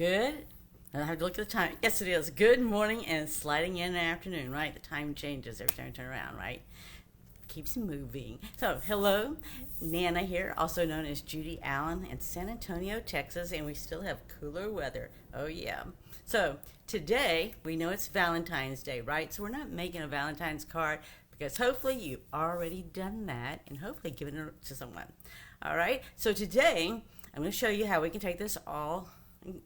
Good. I have to look at the time. Yes, it is. Good morning and sliding in the afternoon, right? The time changes every time you turn around, right? Keeps moving. So, hello, Nana here, also known as Judy Allan in San Antonio, Texas, and we still have cooler weather. Oh, yeah. So, today, we know it's Valentine's Day, right? So, we're not making a Valentine's card because hopefully you've already done that and hopefully given it to someone. All right. So, today, I'm going to show you how we can take this all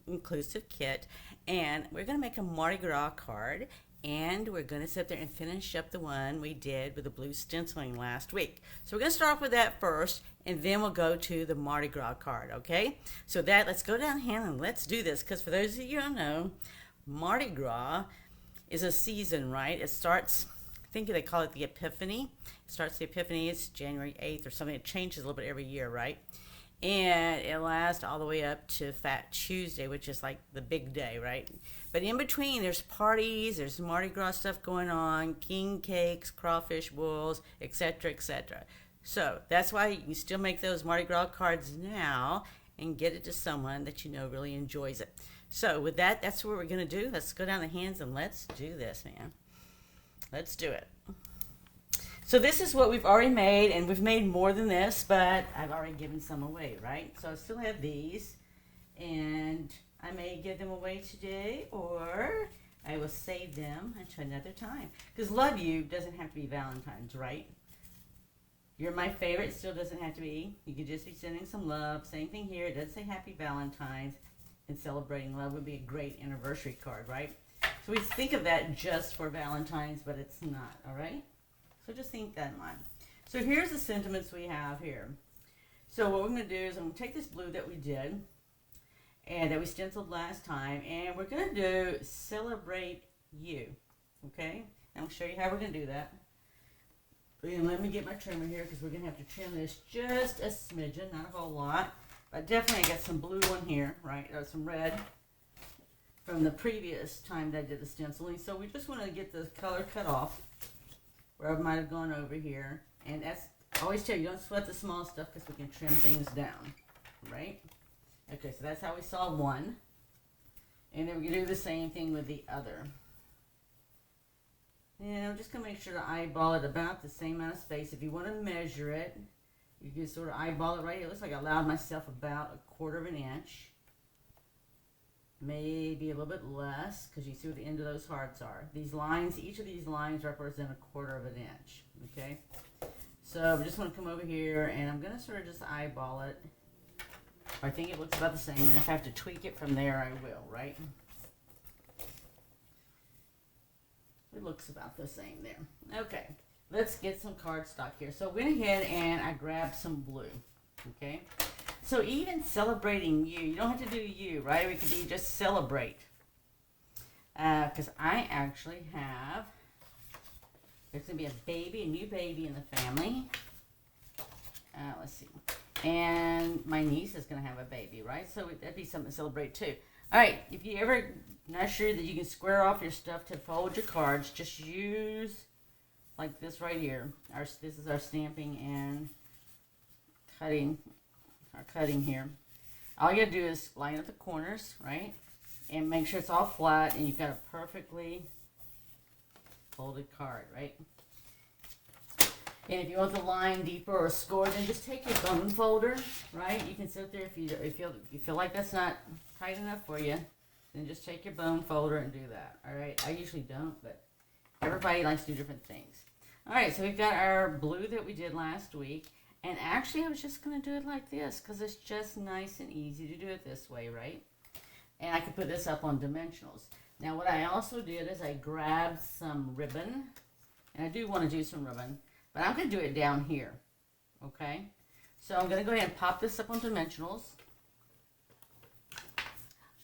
inclusive kit and we're going to make a Mardi Gras card, and we're going to sit there and finish up the one we did with the blue stenciling last week. So we're going to start off with that first, and then we'll go to the Mardi Gras card, okay? So let's go down hand and let's do this, because for those of you who don't know, Mardi Gras is a season, right? It starts, I think they call it the Epiphany. It starts the Epiphany, it's January 8th or something. It changes a little bit every year, right? And it lasts all the way up to Fat Tuesday, which is like the big day, right? But in between, there's parties, there's Mardi Gras stuff going on, king cakes, crawfish bowls, etc., etc. So that's why you can still make those Mardi Gras cards now and get it to someone that you know really enjoys it. So with that, that's what we're going to do. Let's go down the hands and let's do this, man. Let's do it. So this is what we've already made, and we've made more than this, but I've already given some away, right? So I still have these, and I may give them away today, or I will save them until another time. Because love you doesn't have to be Valentine's, right? You're my favorite, still doesn't have to be. You could just be sending some love. Same thing here, it does say Happy Valentine's, and celebrating love would be a great anniversary card, right? So we think of that just for Valentine's, but it's not, all right? So just think that in mind. So here's the sentiments we have here. So what we're going to do is I'm going to take this blue that we did and that we stenciled last time, and we're going to do Celebrate You. Okay? And I'll show you how we're going to do that. And let me get my trimmer here, because we're going to have to trim this just a smidgen, not a whole lot. But definitely I got some blue one here, right? Or some red from the previous time that I did the stenciling. So we just want to get the color cut off where I might have gone over here. And that's, I always tell you, don't sweat the small stuff because we can trim things down, right? Okay, so that's how we saw one. And then we're going to do the same thing with the other. And I'm just going to make sure to eyeball it about the same amount of space. If you want to measure it, you can sort of eyeball it right here. It looks like I allowed myself about 1/4 of an inch. Maybe a little bit less, because you see where the end of those hearts are. These lines, each of these lines represent 1/4 of an inch, okay? So we just want to come over here, and I'm going to sort of just eyeball it. I think it looks about the same, and if I have to tweak it from there, I will, right? It looks about the same there. Okay, let's get some cardstock here. So I went ahead and I grabbed some blue, okay? So even celebrating you, you don't have to do you, right? We could be just celebrate. Because I actually have, there's going to be a baby, a new baby in the family. Let's see. And my niece is going to have a baby, right? So that'd be something to celebrate too. All right, if you ever not sure that you can square off your stuff to fold your cards, just use like this right here. This is our stamping and cutting here. All you gotta do is line up the corners, right? And make sure it's all flat and you've got a perfectly folded card, right? And if you want the line deeper or scored, then just take your bone folder, right? You can sit there if you feel like that's not tight enough for you, then just take your bone folder and do that. All right, I usually don't, but everybody likes to do different things. All right, so we've got our blue that we did last week. And actually, I was just going to do it like this because it's just nice and easy to do it this way, right? And I could put this up on dimensionals. Now, what I also did is I grabbed some ribbon. And I do want to do some ribbon, but I'm going to do it down here, okay? So I'm going to go ahead and pop this up on dimensionals.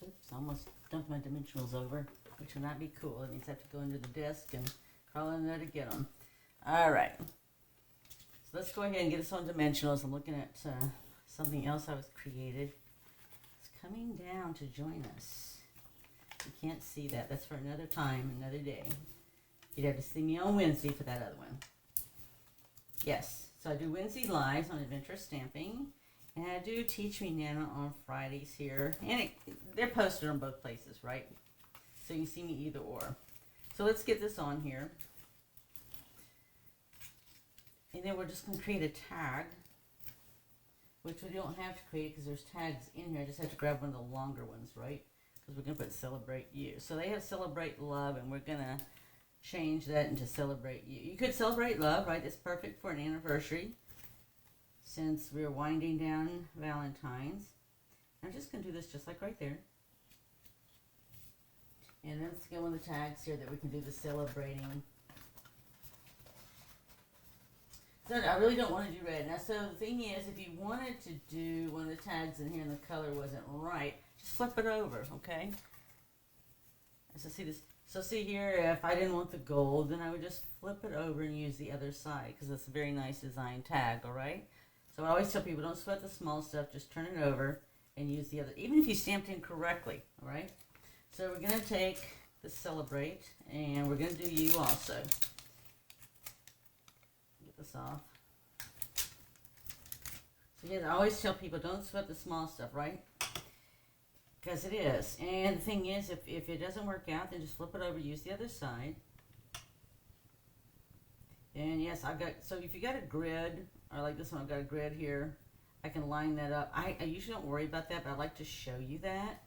Oops, I almost dumped my dimensionals over, which would not be cool. It means I have to go into the desk and crawl in there to get them. All right. So let's go ahead and get this on dimensionals. I'm looking at something else I was created. It's coming down to join us. You can't see that. That's for another time, another day. You'd have to see me on Wednesday for that other one. Yes, so I do Wednesday lives on Adventure Stamping. And I do Teach Me Nana on Fridays here. And they're posted on both places, right? So you can see me either or. So let's get this on here. And then we're just going to create a tag, which we don't have to create because there's tags in here. I just have to grab one of the longer ones, right? Because we're going to put Celebrate You. So they have Celebrate Love, and we're going to change that into Celebrate You. You could Celebrate Love, right? It's perfect for an anniversary since we're winding down Valentine's. I'm just going to do this just like right there. And then let's get one of the tags here that we can do the celebrating. So I really don't want to do red. Now, so the thing is, if you wanted to do one of the tags in here and the color wasn't right, just flip it over, okay? So see this. So see here, if I didn't want the gold, then I would just flip it over and use the other side because it's a very nice design tag, all right? So I always tell people, don't sweat the small stuff, just turn it over and use the other, even if you stamped in correctly, all right? So we're going to take the Celebrate, and we're going to do You also. Get this off. So yeah, I always tell people, don't sweat the small stuff, right? Because it is. And the thing is, if it doesn't work out, then just flip it over, use the other side. And yes, I've got, so if you got a grid, or like this one, I've got a grid here, I can line that up. I usually don't worry about that, but I like to show you that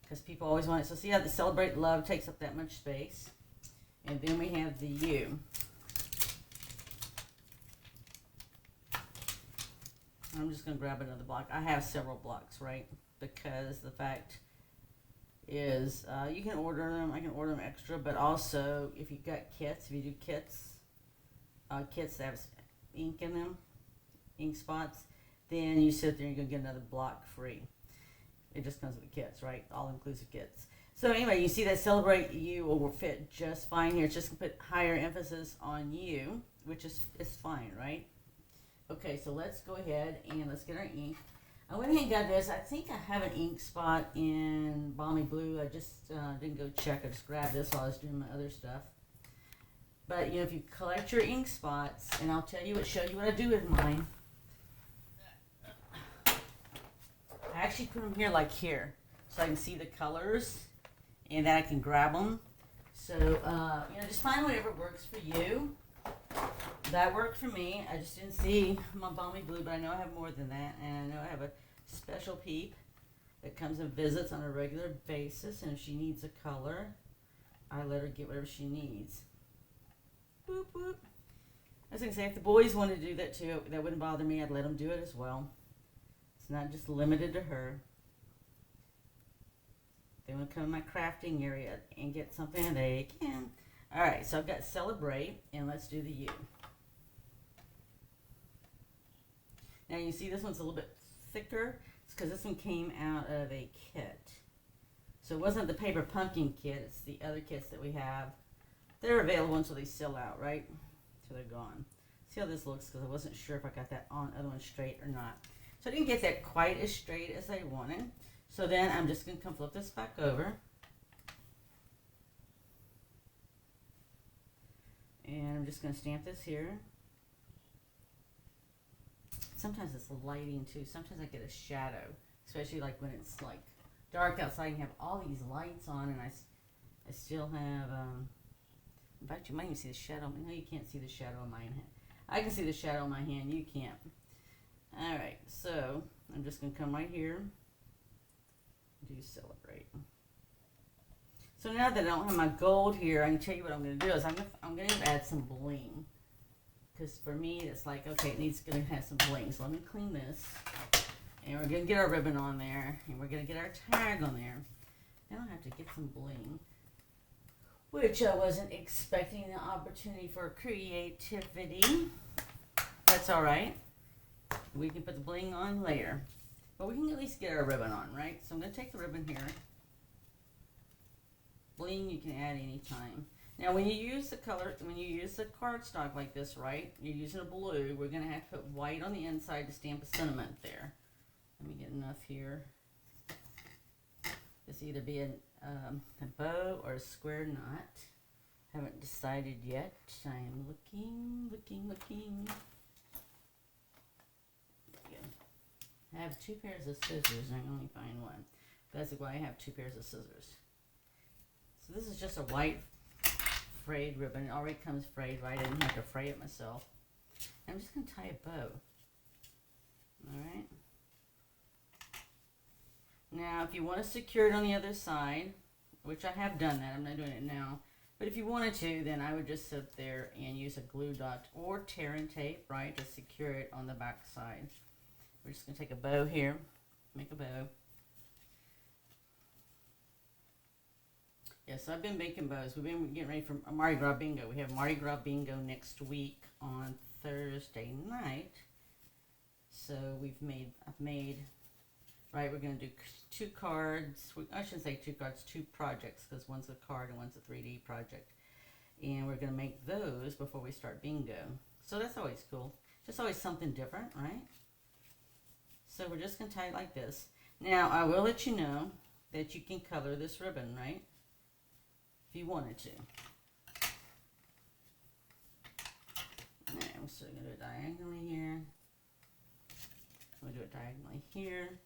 because people always want it. So see how the Celebrate Love takes up that much space. And then we have the You. I'm just going to grab another block. I have several blocks, right? Because the fact is, you can order them. I can order them extra, but also if you've got kits, if you do kits, kits that have ink in them, ink spots, then you sit there and you're going to get another block free. It just comes with the kits, right? All-inclusive kits. So anyway, you see that Celebrate You will fit just fine here. It's just going to put higher emphasis on You, which is fine, right? Okay, so let's go ahead and let's get our ink. I went ahead and got this. I think I have an ink spot in Balmy Blue. I just didn't go check. I just grabbed this while I was doing my other stuff. But, you know, if you collect your ink spots, and I'll tell you show you what I do with mine. I actually put them here like here, so I can see the colors, and then I can grab them. So, you know, just find whatever works for you. That worked for me. I just didn't see my Balmy Blue, but I know I have more than that, and I know I have a special peep that comes and visits on a regular basis, and if she needs a color, I let her get whatever she needs. Boop, boop. I was going to say, if the boys wanted to do that too, that wouldn't bother me. I'd let them do it as well. It's not just limited to her. If they want to come in my crafting area and get something, they can. All right, so I've got Celebrate, and let's do the You. Now you see this one's a little bit thicker. It's because this one came out of a kit. So it wasn't the Paper Pumpkin kit. It's the other kits that we have. They're available until they sell out, right? Until they're gone. See how this looks, because I wasn't sure if I got that other one straight or not. So I didn't get that quite as straight as I wanted. So then I'm just going to come flip this back over. And I'm just going to stamp this here. Sometimes it's lighting too. Sometimes I get a shadow, especially like when it's like dark outside and you have all these lights on, and I still have, in fact, you might even see the shadow. No, you can't see the shadow in my hand. I can see the shadow in my hand. You can't. All right, so I'm just going to come right here. Do Celebrate. So now that I don't have my gold here, I can tell you what I'm going to do is I'm going to add some bling. Because for me, it's like, okay, it needs to have some bling. So let me clean this. And we're going to get our ribbon on there. And we're going to get our tag on there. Now I have to get some bling. Which I wasn't expecting the opportunity for creativity. That's all right. We can put the bling on later. But we can at least get our ribbon on, right? So I'm going to take the ribbon here. Bling you can add anytime. Now when you use the color, when you use the cardstock like this, right, you're using a blue, we're going to have to put white on the inside to stamp a sentiment there. Let me get enough here. This either be a bow or a square knot. Haven't decided yet. I am looking. I have 2 pairs of scissors and I can only find one. That's why I have 2 pairs of scissors. So this is just a white frayed ribbon. It already comes frayed, right? I didn't have to fray it myself. And I'm just going to tie a bow. Alright. Now, if you want to secure it on the other side, which I have done that, I'm not doing it now, but if you wanted to, then I would just sit there and use a glue dot or tear and tape, right, to secure it on the back side. We're just going to take a bow here, make a bow. Yes, I've been making bows. We've been getting ready for Mardi Gras Bingo. We have Mardi Gras Bingo next week on Thursday night. So I've made, right, we're going to do 2 cards. I shouldn't say 2 cards, 2 projects, because one's a card and one's a 3D project. And we're going to make those before we start bingo. So that's always cool. Just always something different, right? So we're just going to tie it like this. Now, I will let you know that you can color this ribbon, right? If you wanted to. Alright, I'm still going to do it diagonally here. We'll do it diagonally here.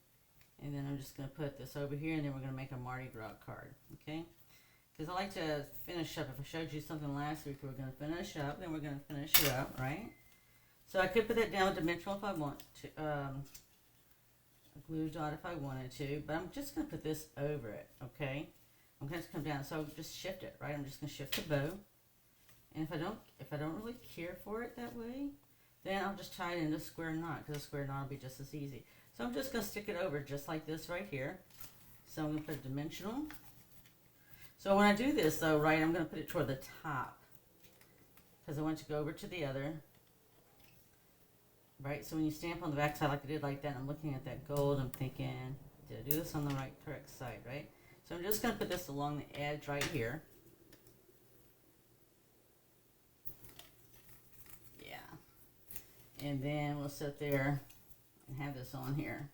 And then I'm just going to put this over here, and then we're going to make a Mardi Gras card, okay? Because I like to finish up. If I showed you something last week, we're going to finish up, then we're going to finish it up, right? So I could put that down dimensional if I want to, a glue dot if I wanted to, but I'm just going to put this over it, okay? I'm going to come down, so just shift it, right? I'm just going to shift the bow, and if I don't really care for it that way, then I'll just tie it into a square knot, because a square knot will be just as easy. So I'm just going to stick it over just like this right here. So I'm going to put a dimensional. So when I do this though, right, I'm going to put it toward the top, because I want you to go over to the other. Right, so when you stamp on the back side like I did like that, I'm looking at that gold, I'm thinking, did I do this on the correct side, right? So I'm just going to put this along the edge right here. Yeah. And then we'll sit there and have this on here.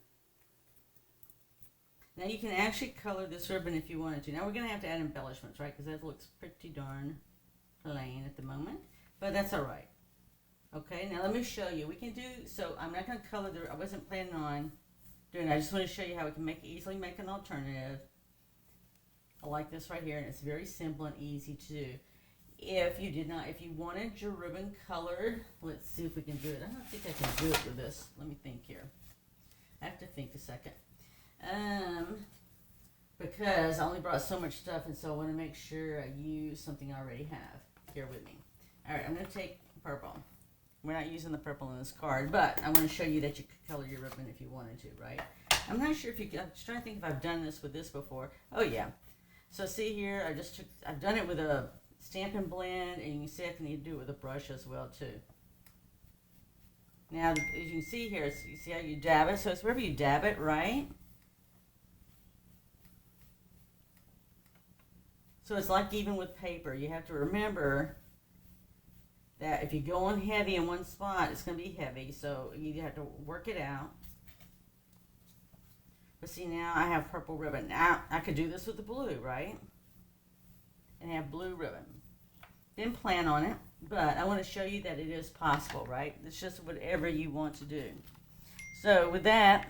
Now you can actually color this ribbon if you wanted to. Now we're going to have to add embellishments, right? Because that looks pretty darn plain at the moment. But that's all right. Okay, now let me show you. We can do, so I'm not going to color I wasn't planning on doing it. I just want to show you how we can easily make an alternative. I like this right here, and it's very simple and easy to do. If you wanted your ribbon colored, let's see if we can do it. I don't think I can do it with this. Let me think here. I have to think a second. Because I only brought so much stuff, and so I want to make sure I use something I already have. Here with me. All right, I'm going to take purple. We're not using the purple in this card, but I want to show you that you could color your ribbon if you wanted to, right? I'm not sure if you, I'm just trying to think if I've done this with this before. Oh yeah. So see here, I've done it with a Stampin' Blend, and you can see I can do it with a brush as well too. Now, as you can see here, you see how you dab it? So it's wherever you dab it, right? So it's like even with paper. You have to remember that if you go on heavy in one spot, it's going to be heavy. So you have to work it out. But see, now I have purple ribbon. Now, I could do this with the blue, right? And have blue ribbon. Didn't plan on it, but I want to show you that it is possible, right? It's just whatever you want to do. So with that,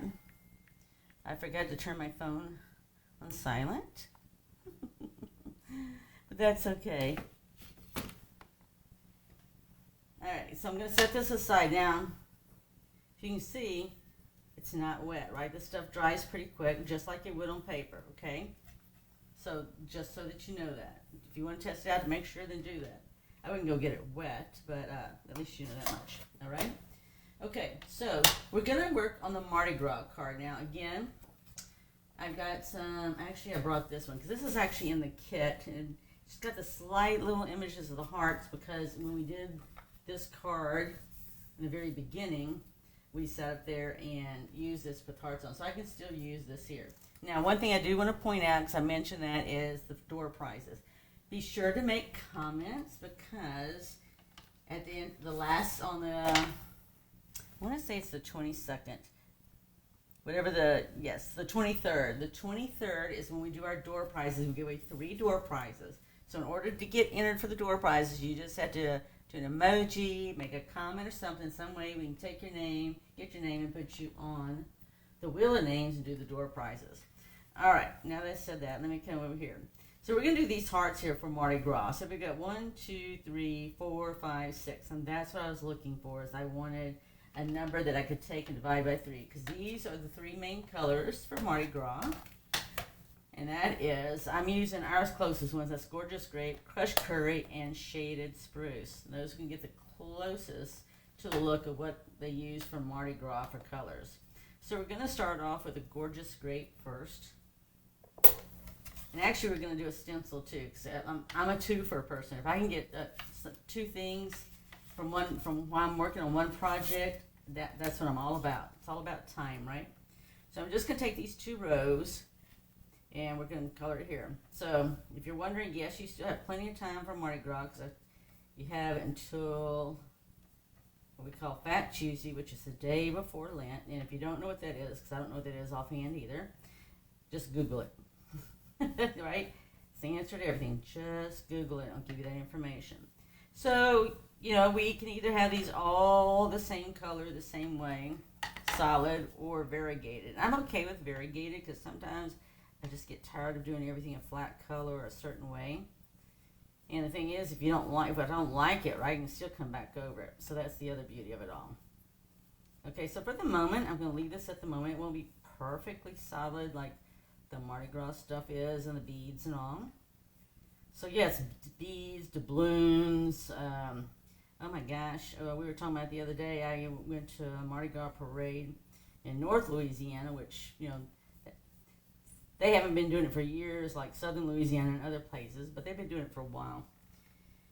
I forgot to turn my phone on silent. But that's okay. Alright, so I'm going to set this aside now. If you can see, it's not wet, right? This stuff dries pretty quick, just like it would on paper, okay? So, just so that you know that. If you want to test it out to make sure, then do that. I wouldn't go get it wet, but at least you know that much, alright? Okay, so we're going to work on the Mardi Gras card. Now, again, I've got some, actually I brought this one, because this is actually in the kit, and it's got the slight little images of the hearts, because when we did this card in the very beginning, we sat up there and used this with hearts on. So I can still use this here. Now, one thing I do want to point out, because I mentioned that, is the door prizes. Be sure to make comments, because at the end, the 22nd. Whatever the 23rd. The 23rd is when we do our door prizes. We give away 3 door prizes. So in order to get entered for the door prizes, you just have to do an emoji, make a comment or something, some way we can take your name, get your name, and put you on the wheel of names and do the door prizes. All right, now that I said that, let me come over here. So we're going to do these hearts here for Mardi Gras. So we got 1, 2, 3, 4, 5, 6. And that's what I was looking for, is I wanted a number that I could take and divide by 3. Because these are the 3 main colors for Mardi Gras. And that is, I'm using our closest ones. That's Gorgeous Grape, Crushed Curry, and Shaded Spruce. And those can get the closest to the look of what they use for Mardi Gras for colors. So we're going to start off with a Gorgeous Grape first. And actually, we're going to do a stencil too, because I'm a twofer person. If I can get 2 things from while I'm working on one project, that's what I'm all about. It's all about time, right? So I'm just going to take these 2 rows, and we're going to color it here. So if you're wondering, yes, you still have plenty of time for Mardi Gras, because you have until what we call Fat Tuesday, which is the day before Lent. And if you don't know what that is, because I don't know what that is offhand either, just Google it. Right? It's the answer to everything. Just Google it. I'll give you that information. So, you know, we can either have these all the same color, the same way, solid, or variegated. I'm okay with variegated because sometimes I just get tired of doing everything a flat color or a certain way. And the thing is, if I don't like it, right, I can still come back over it. So that's the other beauty of it all. Okay, so for the moment, I'm going to leave this at the moment. It won't be perfectly solid like the Mardi Gras stuff is, and the beads and all. So yes, beads, doubloons. Oh my gosh, we were talking about the other day. I went to a Mardi Gras parade in North Louisiana, which, you know, they haven't been doing it for years like Southern Louisiana and other places, but they've been doing it for a while.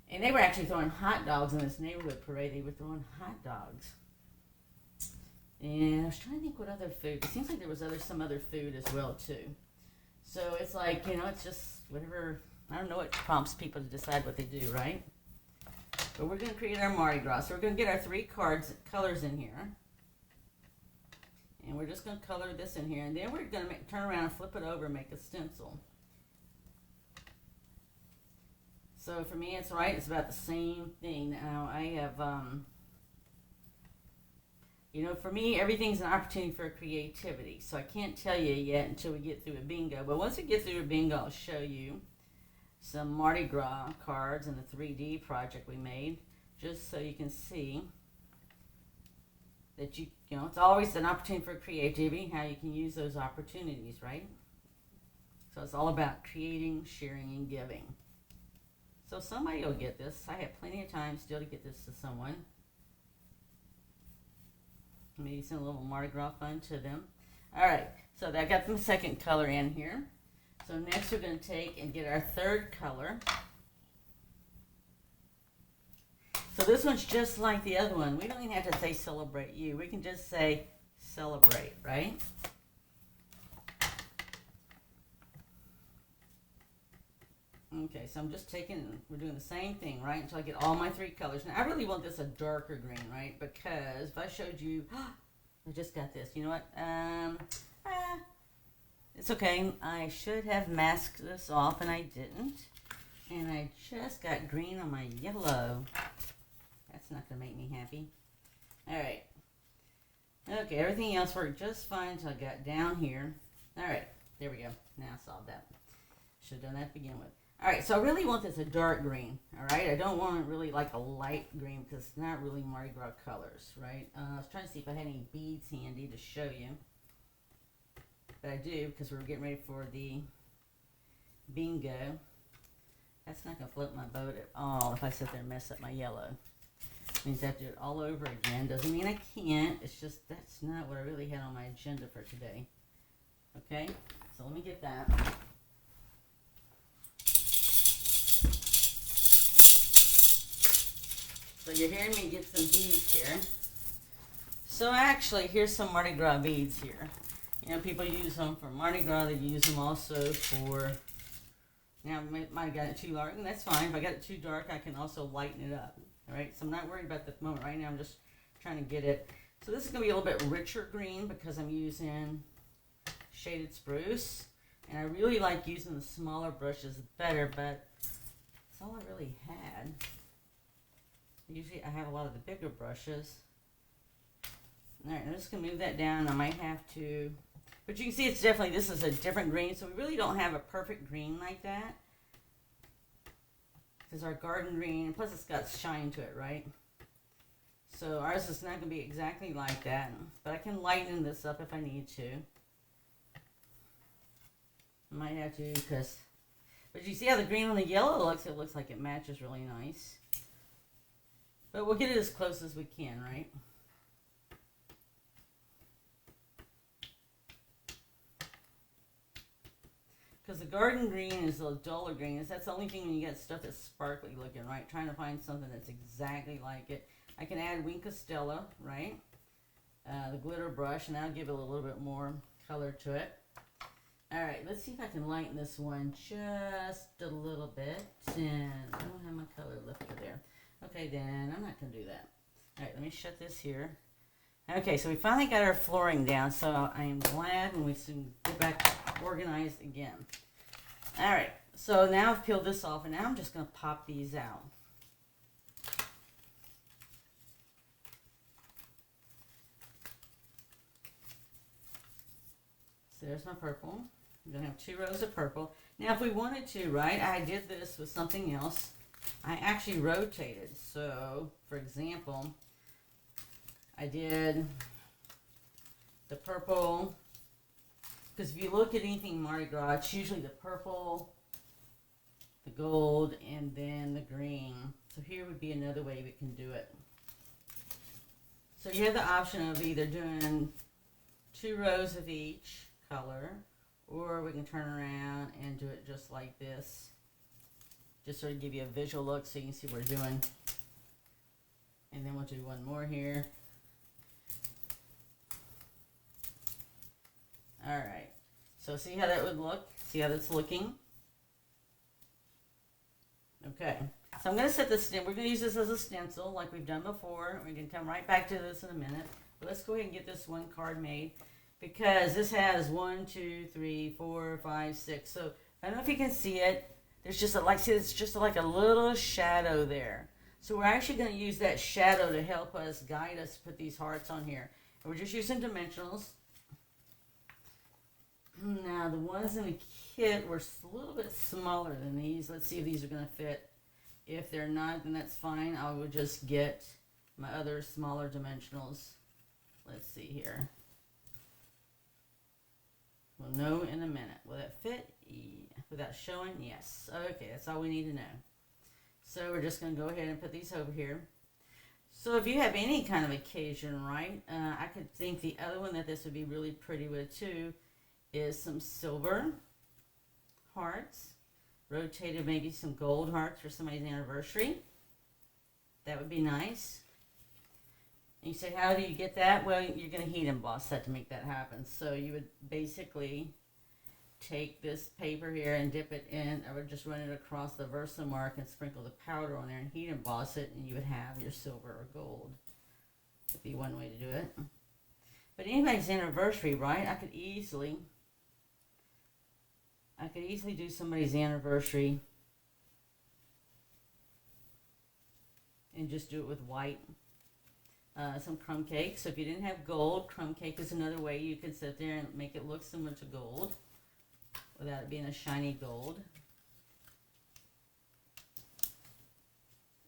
And they were actually throwing hot dogs in this neighborhood parade. They were throwing hot dogs. And I was trying to think what other food. It seems like there was some other food as well too. So it's like, you know, it's just whatever. I don't know what prompts people to decide what they do, right? But we're going to create our Mardi Gras. So we're going to get our 3 colors in here. And we're just going to color this in here. And then we're going to turn around and flip it over and make a stencil. So for me, it's right. It's about the same thing. Now I have, you know, for me, everything's an opportunity for creativity. So I can't tell you yet until we get through a bingo. But once we get through a bingo, I'll show you some Mardi Gras cards and the 3D project we made, just so you can see that you know, it's always an opportunity for creativity, how you can use those opportunities, right? So it's all about creating, sharing, and giving. So somebody will get this. I have plenty of time still to get this to someone. Maybe send a little Mardi Gras fun to them. All right, so I got the second color in here. So next we're going to take and get our 3rd color. So this one's just like the other one. We don't even have to say celebrate you. We can just say celebrate, right? Okay, so I'm just we're doing the same thing, right, until I get all my 3 colors. Now, I really want this a darker green, right, because if I showed you, I just got this. You know what? It's okay. I should have masked this off, and I didn't. And I just got green on my yellow. That's not going to make me happy. All right. Okay, everything else worked just fine until I got down here. All right, there we go. Now I solved that. Should have done that to begin with. All right, so I really want this a dark green, all right? I don't want it really like a light green because it's not really Mardi Gras colors, right? I was trying to see if I had any beads handy to show you. But I do, because we're getting ready for the bingo. That's not going to float my boat at all if I sit there and mess up my yellow. It means I have to do it all over again. Doesn't mean I can't. It's just that's not what I really had on my agenda for today. Okay, so let me get that. So you're hearing me get some beads here. So actually, here's some Mardi Gras beads here. You know, people use them for Mardi Gras. They use them also for, now I might have got it too dark, and that's fine. If I got it too dark, I can also lighten it up. All right, so I'm not worried about the moment right now. I'm just trying to get it. So this is going to be a little bit richer green because I'm using Shaded Spruce. And I really like using the smaller brushes better, but that's all I really had. Usually I have a lot of the bigger brushes. All right, I'm just going to move that down. I might have to, but you can see it's definitely, this is a different green, so we really don't have a perfect green like that. Because our garden green, plus it's got shine to it, right? So ours is not going to be exactly like that, but I can lighten this up if I need to. I might have to, because, but you see how the green and the yellow looks? It looks like it matches really nice. But we'll get it as close as we can, right? Because the garden green is a duller green. That's the only thing when you get stuff that's sparkly looking, right? Trying to find something that's exactly like it. I can add Wink Stella, right? The glitter brush, and that'll give it a little bit more color to it. All right, let's see if I can lighten this one just a little bit. And I don't have my color lifter there. Okay, then I'm not going to do that. All right, let me shut this here. Okay, so we finally got our flooring down, so I am glad when we can get back organized again. All right, so now I've peeled this off, and now I'm just going to pop these out. So there's my purple. I'm going to have 2 rows of purple. Now, if we wanted to, right, I did this with something else. I actually rotated. So, for example, I did the purple, because if you look at anything Mardi Gras, it's usually the purple, the gold, and then the green. So here would be another way we can do it. So you have the option of either doing 2 rows of each color, or we can turn around and do it just like this. Just sort of give you a visual look so you can see what we're doing. And then we'll do one more here. All right. So see how that would look? See how that's looking? Okay. So I'm going to set this, we're going to use this as a stencil like we've done before. We can come right back to this in a minute. But let's go ahead and get this one card made, because this has 1, 2, 3, 4, 5, 6. So I don't know if you can see it. There's just it's just like a little shadow there. So we're actually going to use that shadow to help us guide us to put these hearts on here. And we're just using dimensionals. Now the ones in the kit were a little bit smaller than these. Let's see if these are going to fit. If they're not, then that's fine. I will just get my other smaller dimensionals. Let's see here. We'll know in a minute. Will that fit? Without showing? Yes. Okay, that's all we need to know. So we're just going to go ahead and put these over here. So if you have any kind of occasion, right, I could think the other one that this would be really pretty with too is some silver hearts. Rotated maybe some gold hearts for somebody's anniversary. That would be nice. And you say, how do you get that? Well, you're going to heat emboss that to make that happen. So you would basically take this paper here and dip it in. I would just run it across the Versamark and sprinkle the powder on there and heat emboss it, and you would have your silver or gold. Would be one way to do it. But anybody's anniversary, right? I could easily do somebody's anniversary and just do it with white. Some crumb cake. So if you didn't have gold, crumb cake is another way you could sit there and make it look similar to gold without it being a shiny gold.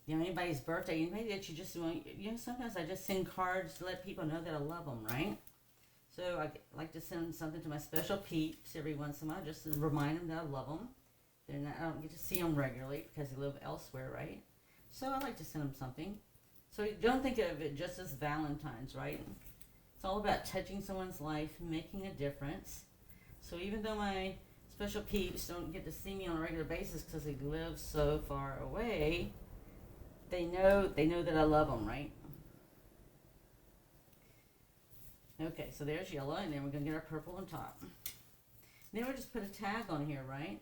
You know, anybody's birthday, anybody that you just want, you know, sometimes I just send cards to let people know that I love them, right? So I like to send something to my special peeps every once in a while, just to remind them that I love them. I don't get to see them regularly because they live elsewhere, right? So I like to send them something. So don't think of it just as Valentine's, right? It's all about touching someone's life, making a difference. So even though my special peeps don't get to see me on a regular basis because they live so far away, they know that I love them, right? Okay, so there's yellow, and then we're going to get our purple on top. Then we'll just put a tag on here, right?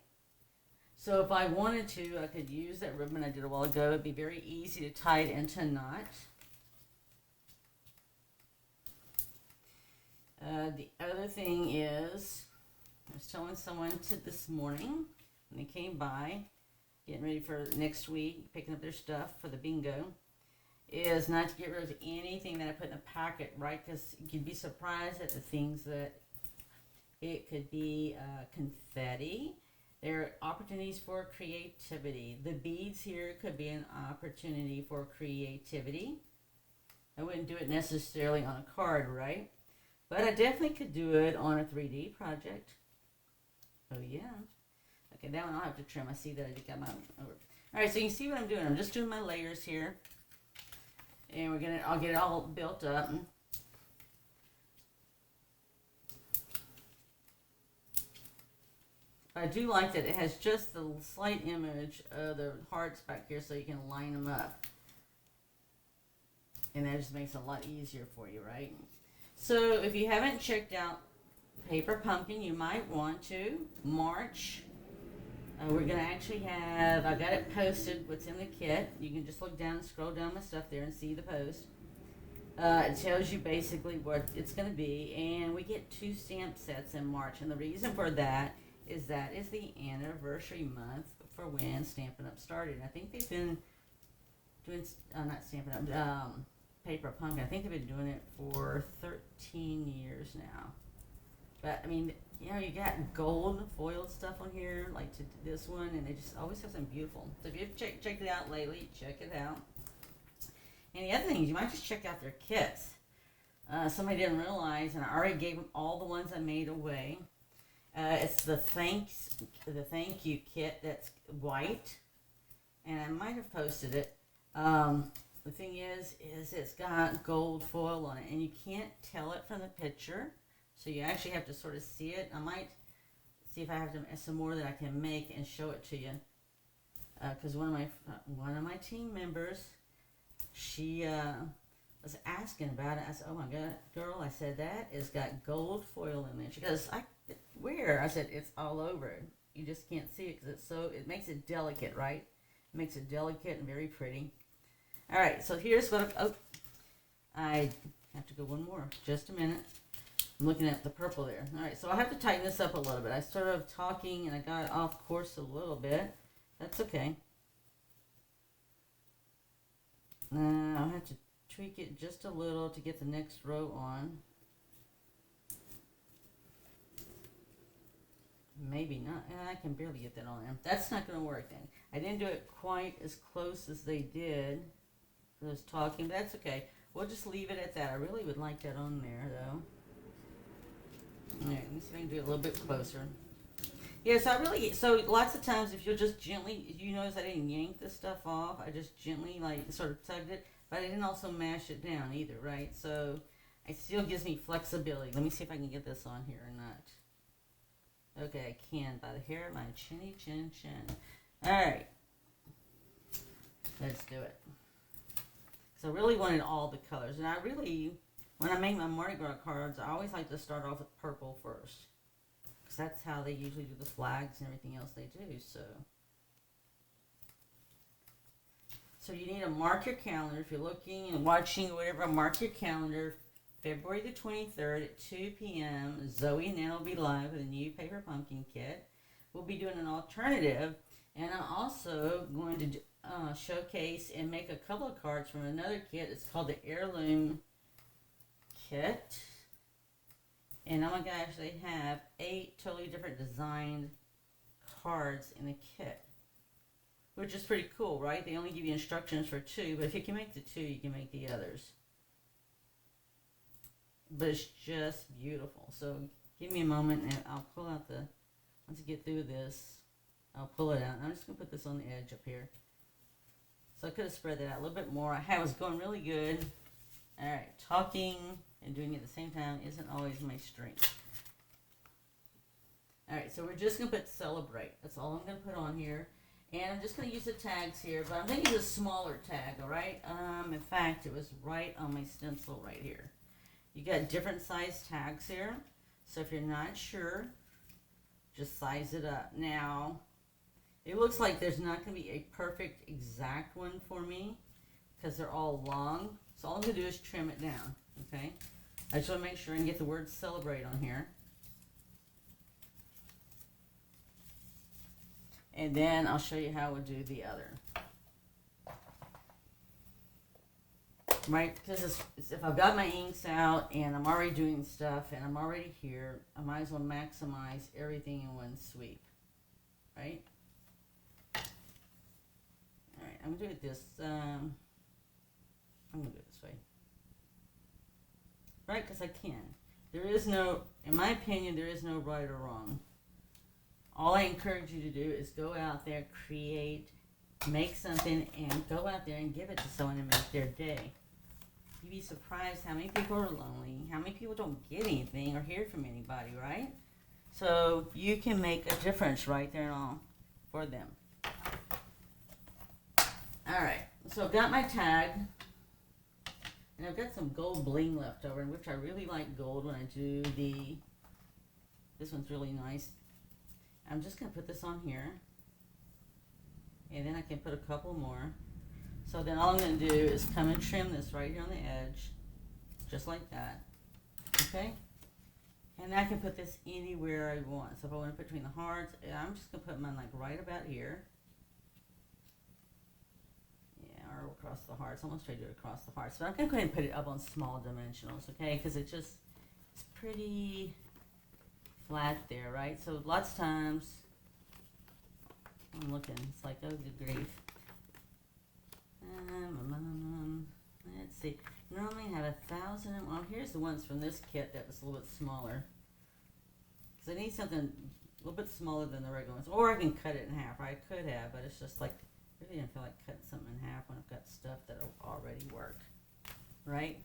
So if I wanted to, I could use that ribbon I did a while ago. It'd be very easy to tie it into a knot. The other thing is, I was telling someone this morning, when they came by, getting ready for next week, picking up their stuff for the bingo, is not to get rid of anything that I put in the packet, right? Because you'd be surprised at the things that it could be. Confetti. There are opportunities for creativity. The beads here could be an opportunity for creativity. I wouldn't do it necessarily on a card, right? But I definitely could do it on a 3D project. Oh yeah. Okay, that one I'll have to trim. I see that I just got my over. All right, so you can see what I'm doing. I'm just doing my layers here, and I'll get it all built up. I do like that it has just the slight image of the hearts back here, so you can line them up, and that just makes it a lot easier for you, right? So if you haven't checked out Paper Pumpkin, you might want to. March. We're going to actually have, I got it posted, what's in the kit. You can just look down and scroll down my stuff there and see the post. It tells you basically what it's going to be. And we get 2 stamp sets in March. And the reason for that is the anniversary month for when Stampin' Up! Started. I think they've been doing, not Stampin' Up!, Paper Pumpkin. I think they've been doing it for 13 years now. But, I mean, you know, you got gold foiled stuff on here, like to this one, and they just always have something beautiful. So if you've checked it out lately, check it out. And the other thing is you might just check out their kits. Somebody didn't realize, and I already gave them all the ones I made away. It's the thank you kit that's white, and I might have posted it. The thing is it's got gold foil on it, and you can't tell it from the picture. So you actually have to sort of see it. I might see if I have some more that I can make and show it to you. Because one of my team members, she was asking about it. I said, "Oh my God, girl!" I said, "That has got gold foil in there." She goes, "Where?" I said, "It's all over. You just can't see it because it makes it delicate, right? It makes it delicate and very pretty." All right, so here's what I have to go one more. Just a minute. I'm looking at the purple there. All right, so I have to tighten this up a little bit. I started talking and I got off course a little bit. That's okay. I'll have to tweak it just a little to get the next row on. Maybe not. I can barely get that on there. That's not going to work then. I didn't do it quite as close as they did for those talking, but that's okay. We'll just leave it at that. I really would like that on there, though. Alright, let me see if I can do it a little bit closer. Yeah, so lots of times if you'll just gently, you notice I didn't yank this stuff off. I just gently, like, sort of tugged it, but I didn't also mash it down either, right? So it still gives me flexibility. Let me see if I can get this on here or not. Okay, I can by the hair of my chinny chin chin. Alright. Let's do it. So I really wanted all the colors. And when I make my Mardi Gras cards, I always like to start off with purple first. Because that's how they usually do the flags and everything else they do. So you need to mark your calendar. If you're looking and watching or whatever, mark your calendar. February the 23rd at 2 p.m. Zoe and Ann will be live with a new Paper Pumpkin kit. We'll be doing an alternative. And I'm also going to showcase and make a couple of cards from another kit. It's called the Heirloom Kit. And oh my gosh, they have 8 totally different designed cards in the kit. Which is pretty cool, right? They only give you instructions for 2, but if you can make the 2, you can make the others. But it's just beautiful. So give me a moment and I'll pull out once I get through this, I'll pull it out. I'm just going to put this on the edge up here. So I could have spread that out a little bit more. I was going really good. Alright, talking and doing it at the same time isn't always my strength. Alright, so we're just going to put celebrate. That's all I'm going to put on here. And I'm just going to use the tags here, but I'm thinking it's a smaller tag, alright? In fact, it was right on my stencil right here. You got different size tags here. So if you're not sure, just size it up. Now, it looks like there's not going to be a perfect exact one for me because they're all long. So all I'm going to do is trim it down, okay? I just want to make sure and get the word celebrate on here. And then I'll show you how we'll do the other. right? Because if I've got my inks out and I'm already doing stuff and I'm already here, I might as well maximize everything in one sweep, right? All right, I'm gonna do it this. I'm gonna do it this way, right? Because I can. There is no, in my opinion, there is no right or wrong. All I encourage you to do is go out there, create, make something, and go out there and give it to someone and make their day. You'd be surprised how many people are lonely, how many people don't get anything or hear from anybody, right? So you can make a difference right there and all for them. All right, so I've got my tag, and I've got some gold bling left over, in which I really like gold when I do this one's really nice. I'm just going to put this on here, and then I can put a couple more. So then all I'm going to do is come and trim this right here on the edge, just like that, okay? And I can put this anywhere I want. So if I want to put between the hearts, I'm just going to put mine like right about here. Yeah, or across the hearts. I'm going to try to do it across the hearts. But I'm going to go ahead and put it up on small dimensionals, okay? Because it's pretty flat there, right? So lots of times, I'm looking, it's like, oh, good grief. Let's see. Normally I have 1,000. Well, here's the ones from this kit that was a little bit smaller. Because I need something a little bit smaller than the regular ones. Or I can cut it in half. I could have, but it's just like, I really didn't feel like cutting something in half when I've got stuff that'll already work. Right?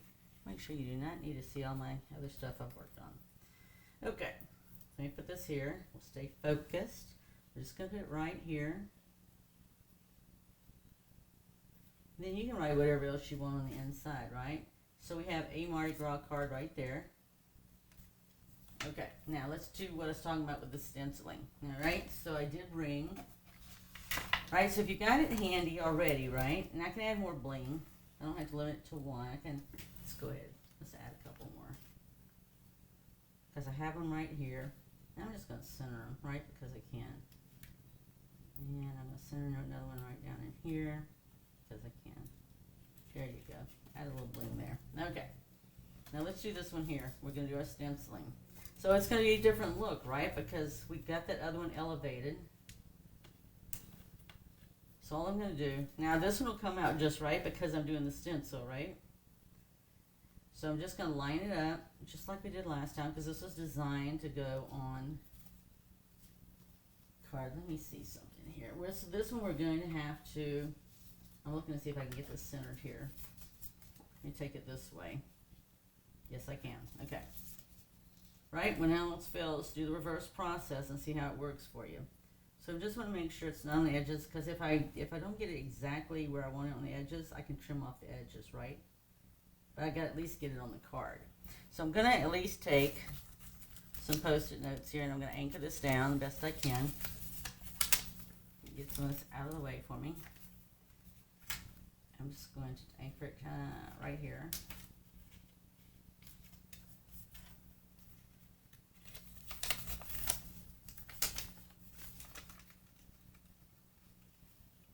Make sure you do not need to see all my other stuff I've worked on. Okay. Let me put this here. We'll stay focused. We're just going to put it right here. Then you can write whatever else you want on the inside, right? So we have a Mardi Gras card right there. Okay, now let's do what I was talking about with the stenciling. All right, so I did ring. Right, so if you got it handy already, right? And I can add more bling. I don't have to limit it to one. Let's go ahead. Let's add a couple more. Because I have them right here. Now I'm just going to center them, right? Because I can. And I'm going to center another one right down in here. Because I can. There you go. Add a little bling there. Okay. Now let's do this one here. We're going to do our stenciling. So it's going to be a different look, right? Because we got that other one elevated. So all I'm going to do, now this one will come out just right because I'm doing the stencil, right? So I'm just going to line it up just like we did last time because this was designed to go on card. Let me see something here. So this one we're going to have to, I'm looking to see if I can get this centered here. Let me take it this way. Yes, I can. Okay. Right, well now let's do the reverse process and see how it works for you. So I just want to make sure it's not on the edges because if I don't get it exactly where I want it on the edges, I can trim off the edges, right? But I got to at least get it on the card. So I'm going to at least take some Post-it notes here and I'm going to anchor this down the best I can. Get some of this out of the way for me. I'm just going to anchor it kind of right here.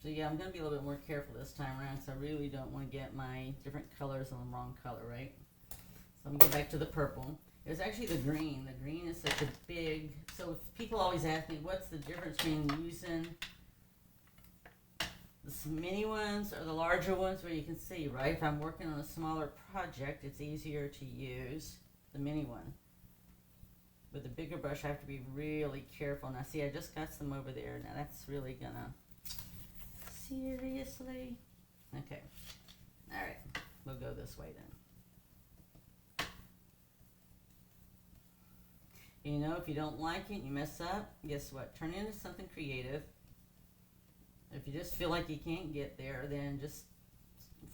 So yeah, I'm going to be a little bit more careful this time around because I really don't want to get my different colors on the wrong color, right? So I'm going to go back to the purple. It was actually the green. The green is such a big, so if people always ask me, what's the difference between using the mini ones or the larger ones where you can see, right? If I'm working on a smaller project, it's easier to use the mini one. With the bigger brush, I have to be really careful. Now see, I just got some over there. Now that's really going to... Seriously? Okay. All right. We'll go this way then. You know, if you don't like it, you mess up, guess what? Turn it into something creative. If you just feel like you can't get there, then just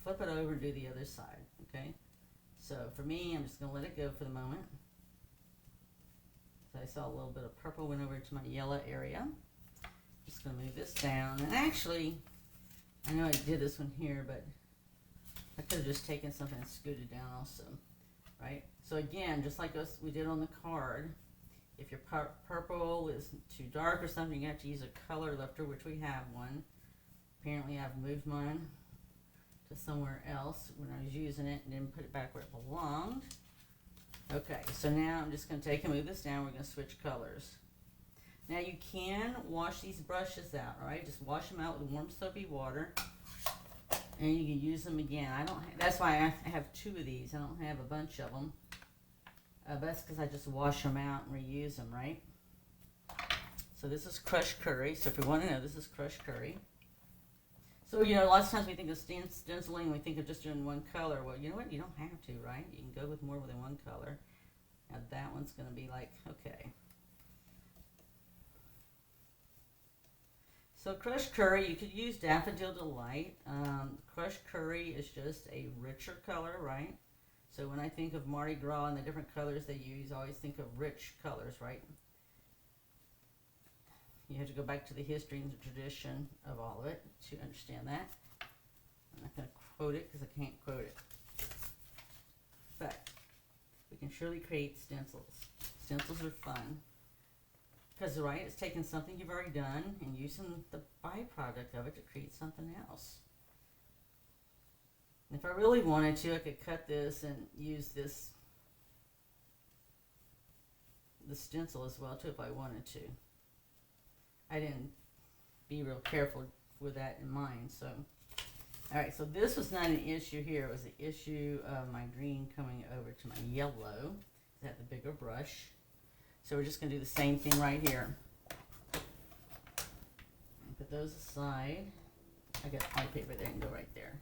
flip it over and do the other side, okay? So for me, I'm just going to let it go for the moment. So I saw a little bit of purple went over to my yellow area. Just going to move this down. And actually... I know I did this one here, but I could have just taken something and scooted down also, right? So again, just like we did on the card, if your purple is too dark or something, you have to use a color lifter, which we have one. Apparently I've moved mine to somewhere else when I was using it and then put it back where it belonged. Okay, so now I'm just going to take and move this down. We're going to switch colors. Now you can wash these brushes out, all right? Just wash them out with warm soapy water, and you can use them again. That's why I have 2 of these. I don't have a bunch of them. But that's because I just wash them out and reuse them, right? So this is crushed curry. So if you want to know, this is crushed curry. So, you know, lots of times we think of stenciling, we think of just doing one color. Well, you know what? You don't have to, right? You can go with more than one color. Now that one's going to be like, okay. So crushed curry, you could use Daffodil Delight. Crushed curry is just a richer color, right? So when I think of Mardi Gras and the different colors they use, I always think of rich colors, right? You have to go back to the history and the tradition of all of it to understand that. I'm not going to quote it because I can't quote it. But we can surely create stencils. Stencils are fun. Because, right, it's taking something you've already done and using the byproduct of it to create something else. And if I really wanted to, I could cut this and use the stencil as well, too, if I wanted to. I didn't be real careful with that in mind. So, all right, so this was not an issue here. It was the issue of my green coming over to my yellow. I have the bigger brush. So we're just going to do the same thing right here. Put those aside. I got white paper there and go right there.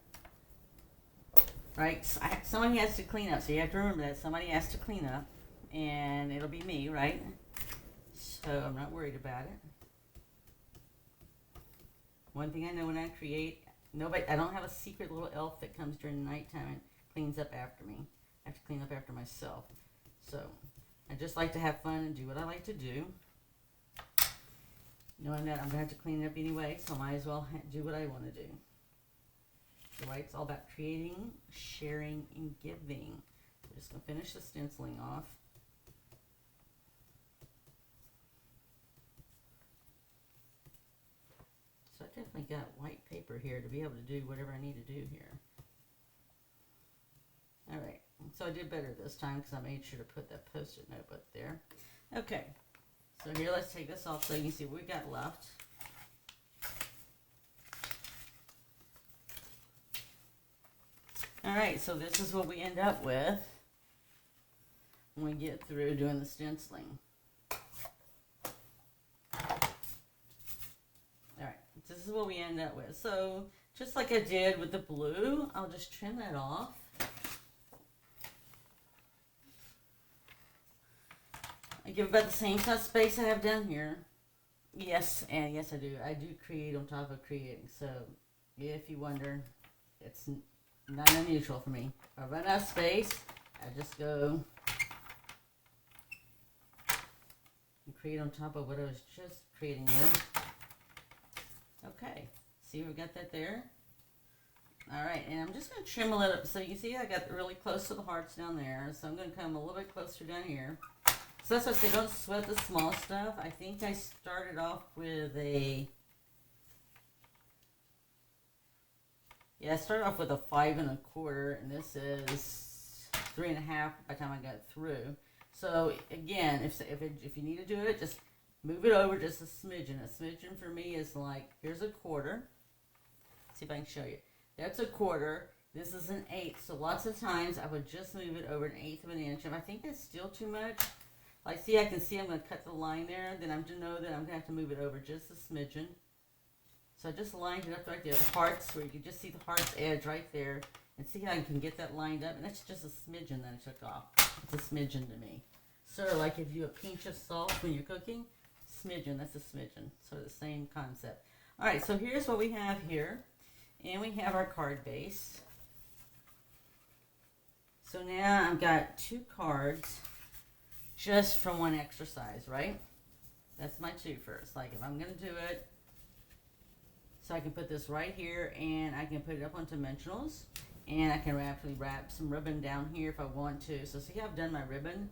Right, so somebody has to clean up. So you have to remember that somebody has to clean up. And it'll be me, right? So I'm not worried about it. One thing I know when I create, I don't have a secret little elf that comes during the nighttime and cleans up after me. I have to clean up after myself. So I just like to have fun and do what I like to do. Knowing that I'm going to have to clean it up anyway, so I might as well do what I want to do. So, right, it's all about creating, sharing, and giving. We're just going to finish the stenciling off. So I definitely got white paper here to be able to do whatever I need to do here. Alright, so I did better this time because I made sure to put that post-it note up there. Okay, so here let's take this off so you can see what we got left. Alright, so this is what we end up with when we get through doing the stenciling. Alright, this is what we end up with. So, just like I did with the blue, I'll just trim that off. I give about the same size space I have down here. Yes, and yes I do. I do create on top of creating. So, if you wonder, it's not unusual for me. If I run out of space, I just go and create on top of what I was just creating with. Okay, see we got that there? Alright, and I'm just going to trim a little, so you can see I got really close to the hearts down there, so I'm going to come a little bit closer down here. So that's why I say don't sweat the small stuff. I think I started off with a, I started off with a 5 1/4, and this is 3 1/2 by the time I got through. So again, if you need to do it, just move it over just a smidgen. A smidgen for me is like, here's a 1/4. Let's see if I can show you. That's a 1/4. This is an 1/8. So lots of times I would just move it over 1/8 of an inch. If I think that's still too much, like see, I can see I'm going to cut the line there. Then I'm to know that I'm going to have to move it over just a smidgen. So I just lined it up right there. The hearts, where you can just see the heart's edge right there. And see how I can get that lined up. And that's just a smidgen that I took off. It's a smidgen to me. Sort of like if you a pinch of salt when you're cooking. Smidgen, that's a smidgen. Sort of the same concept. Alright, so here's what we have here. And we have our card base. So now I've got 2 cards just from one exercise, right? That's my 2 first. Like if I'm going to do it, so I can put this right here and I can put it up on dimensionals. And I can actually wrap some ribbon down here if I want to. So see how I've done my ribbon?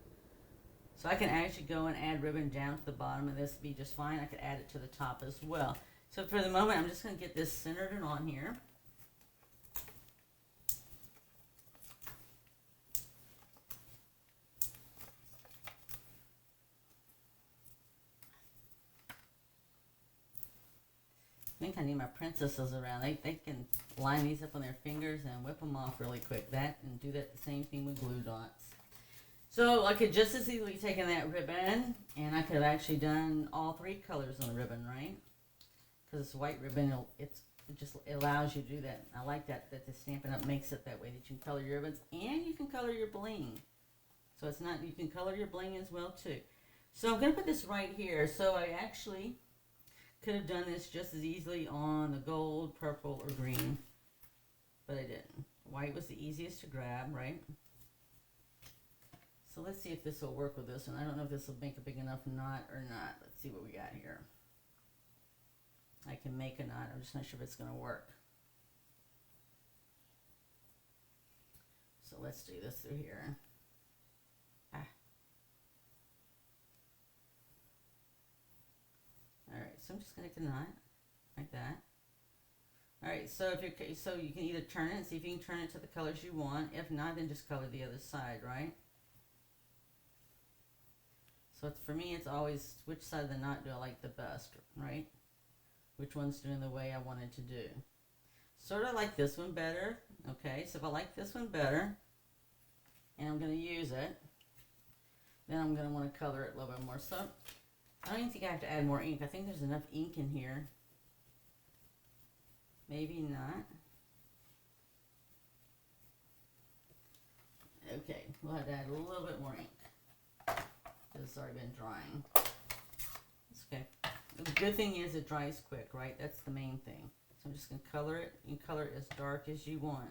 So I can actually go and add ribbon down to the bottom and this would be just fine. I could add it to the top as well. So for the moment, I'm just going to get this centered and on here. I think I need my princesses around. They can line these up on their fingers and whip them off really quick. That and do that the same thing with glue dots. So I could just as easily taken that ribbon and I could have actually done all 3 colors on the ribbon, right? Because it's white ribbon, it just allows you to do that. I like that the Stampin' Up! Makes it that way, that you can color your ribbons and you can color your bling. So it's not, you can color your bling as well too. So I'm going to put this right here. So I actually could have done this just as easily on the gold, purple, or green, but I didn't. White was the easiest to grab, right? So let's see if this will work with this one. I don't know if this will make a big enough knot or not. Let's see what we got here. I can make a knot. I'm just not sure if it's going to work. So let's do this through here. Alright, so I'm just going to make a knot like that. Alright, so if you're, so you can either turn it and see if you can turn it to the colors you want. If not, then just color the other side, right? So it's, for me, it's always which side of the knot do I like the best, right? Which one's doing the way I wanted to do. Sort of like this one better, okay? So if I like this one better, and I'm going to use it, then I'm going to want to color it a little bit more. So I don't even think I have to add more ink. I think there's enough ink in here. Maybe not. Okay, we'll have to add a little bit more ink. It's already been drying. It's okay. The good thing is it dries quick, right? That's the main thing. So I'm just going to color it. You can color it as dark as you want,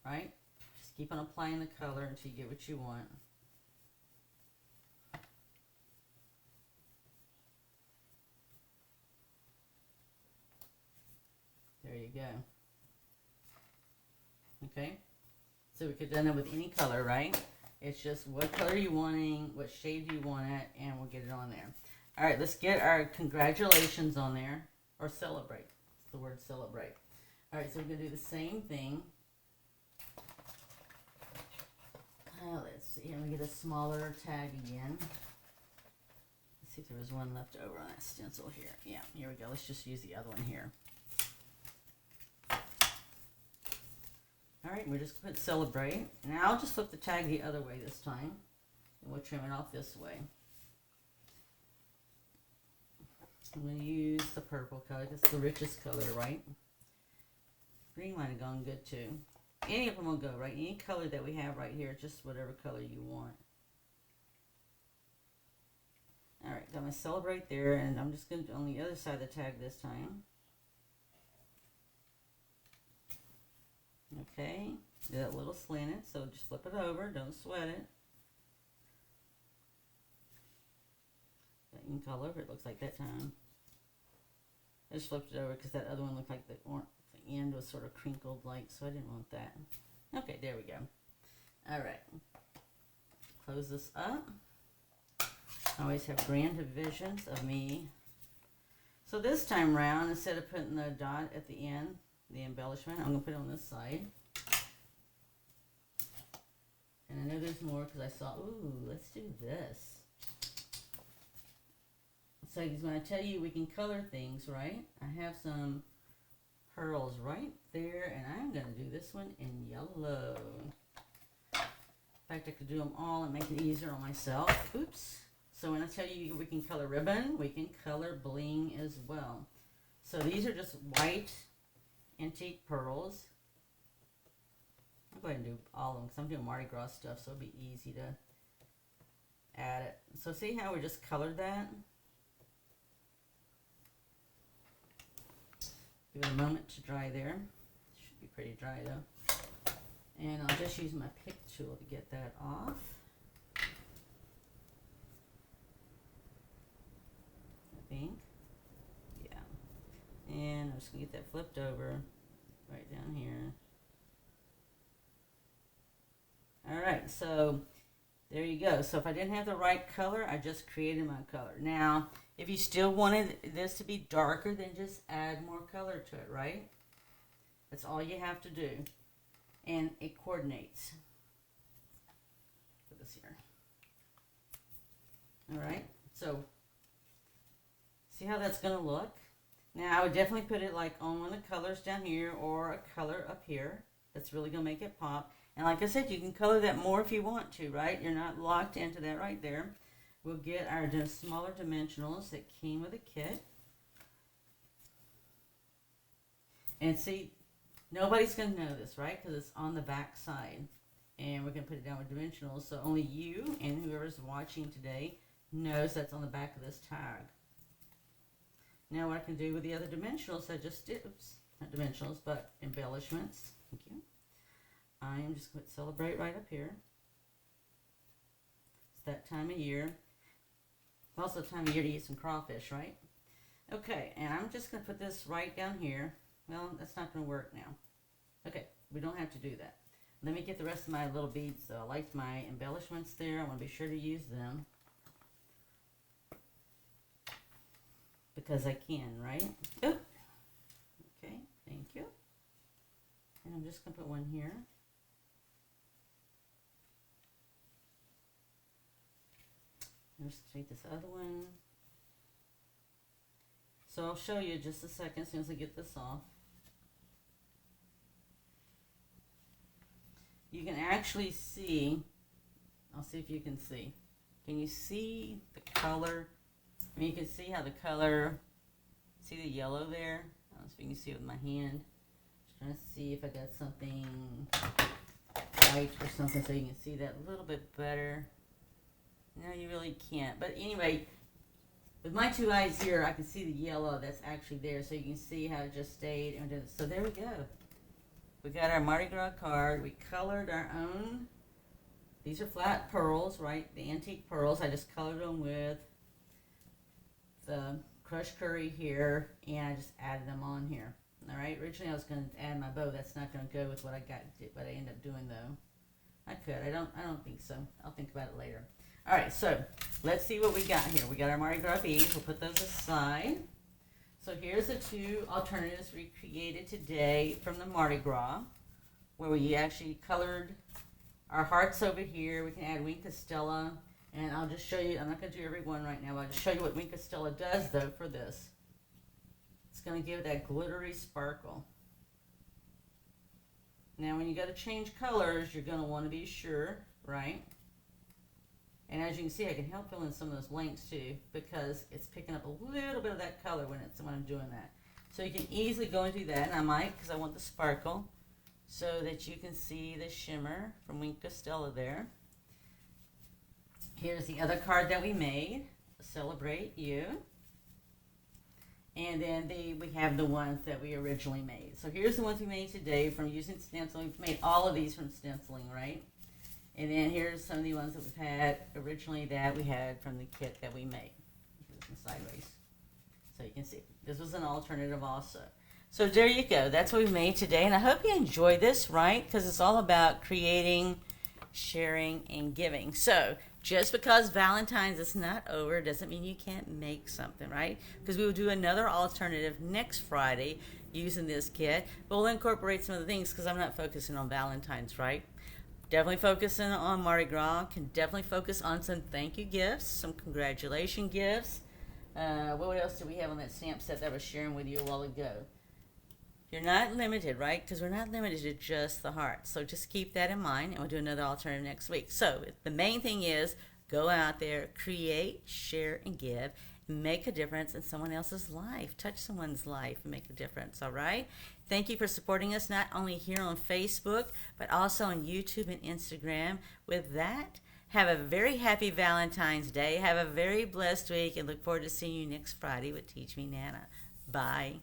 right? Just keep on applying the color until you get what you want. There you go. Okay? So we could have done it with any color, right? It's just what color you wanting, what shade you want it, and we'll get it on there. All right, let's get our congratulations on there, or celebrate. It's the word celebrate. All right, so we're going to do the same thing. Let's see, I'm going to get a smaller tag again. Let's see if there was one left over on that stencil here. Yeah, here we go. Let's just use the other one here. All right, we're just going to celebrate. Now I'll just flip the tag the other way this time, and we'll trim it off this way. I'm going to use the purple color. That's the richest color, right? Green might have gone good too. Any of them will go, right? Any color that we have right here, just whatever color you want. All right, got my celebrate there, and I'm just going to do on the other side of the tag this time. Okay, that little slanted, so just flip it over, don't sweat it. You can color if it looks like that time. I just flipped it over because that other one looked like the end was sort of crinkled like, so I didn't want that. Okay, there we go. All right, close this up. I always have grand visions of me. So this time around, instead of putting the dot at the end, the embellishment, I'm going to put it on this side. And I know there's more because I saw, ooh, let's do this. So when I tell you we can color things, right? I have some pearls right there, and I'm going to do this one in yellow. In fact, I could do them all and make it easier on myself. Oops. So when I tell you we can color ribbon, we can color bling as well. So these are just white antique pearls. I'll go ahead and do all of them because I'm doing Mardi Gras stuff, so it'll be easy to add it. So see how we just colored that? Give it a moment to dry there. It should be pretty dry though. And I'll just use my pick tool to get that off. I think. Yeah. And I'm just going to get that flipped over right down here. Alright, so there you go. So if I didn't have the right color, I just created my color. Now, if you still wanted this to be darker, then just add more color to it, right? That's all you have to do. And it coordinates. Put this here. Alright, so see how that's going to look? Now I would definitely put it like on one of the colors down here or a color up here. That's really going to make it pop. And like I said, you can color that more if you want to, right? You're not locked into that right there. We'll get our smaller dimensionals that came with the kit. And see, nobody's going to know this, right? Because it's on the back side. And we're going to put it down with dimensionals. So only you and whoever's watching today knows that's on the back of this tag. Now what I can do with the other dimensionals, I just did, oops, not dimensionals, but embellishments. Thank you. I am just going to celebrate right up here. It's that time of year. Also time of year to eat some crawfish, right? Okay, and I'm just going to put this right down here. Well, that's not going to work now. Okay, we don't have to do that. Let me get the rest of my little beads. So I liked my embellishments there. I want to be sure to use them. Because I can, right? Oh. Okay, thank you. And I'm just going to put one here. Let's take this other one. So I'll show you just a second as soon as I get this off. You can actually see, I'll see if you can see. Can you see the color? I mean, you can see how the color, see the yellow there? I don't know if you can see it with my hand. Just trying to see if I got something white or something so you can see that a little bit better. No, you really can't. But anyway, with my two eyes here, I can see the yellow that's actually there. So you can see how it just stayed. And so there we go. We got our Mardi Gras card. We colored our own. These are flat pearls, right? The antique pearls. I just colored them with the crushed curry here. And I just added them on here. All right. Originally, I was going to add my bow. That's not going to go with what I got. What I ended up doing, though. I could. I don't think so. I'll think about it later. All right, so let's see what we got here. We got our Mardi Gras beads. We'll put those aside. So here's the two alternatives we created today from the Mardi Gras, where we actually colored our hearts over here. We can add Wink of Stella, and I'll just show you. I'm not going to do every one right now, but I'll just show you what Wink of Stella does, though, for this. It's going to give it that glittery sparkle. Now, when you got to change colors, you're going to want to be sure, right? And as you can see, I can help fill in some of those blanks too, because it's picking up a little bit of that color when I'm doing that. So you can easily go and do that, and I might, because I want the sparkle, so that you can see the shimmer from Wink of Stella there. Here's the other card that we made, Celebrate You. And then we have the ones that we originally made. So here's the ones we made today from using stenciling. We've made all of these from stenciling, right? And then here's some of the ones that we've had originally that we had from the kit that we made. Sideways. So you can see, this was an alternative also. So there you go. That's what we made today. And I hope you enjoy this, right? Because it's all about creating, sharing, and giving. So just because Valentine's is not over doesn't mean you can't make something, right? Because we will do another alternative next Friday using this kit. But we'll incorporate some of the things because I'm not focusing on Valentine's, right? Definitely focusing on Mardi Gras. Can definitely focus on some thank you gifts, some congratulation gifts. What else do we have on that stamp set that I was sharing with you a while ago? You're not limited, right? Because we're not limited to just the heart. So just keep that in mind, and we'll do another alternative next week. So the main thing is go out there, create, share, and give. Make a difference in someone else's life. Touch someone's life and make a difference, all right? Thank you for supporting us, not only here on Facebook, but also on YouTube and Instagram. With that, have a very happy Valentine's Day. Have a very blessed week, and look forward to seeing you next Friday with Teach Me Nana. Bye.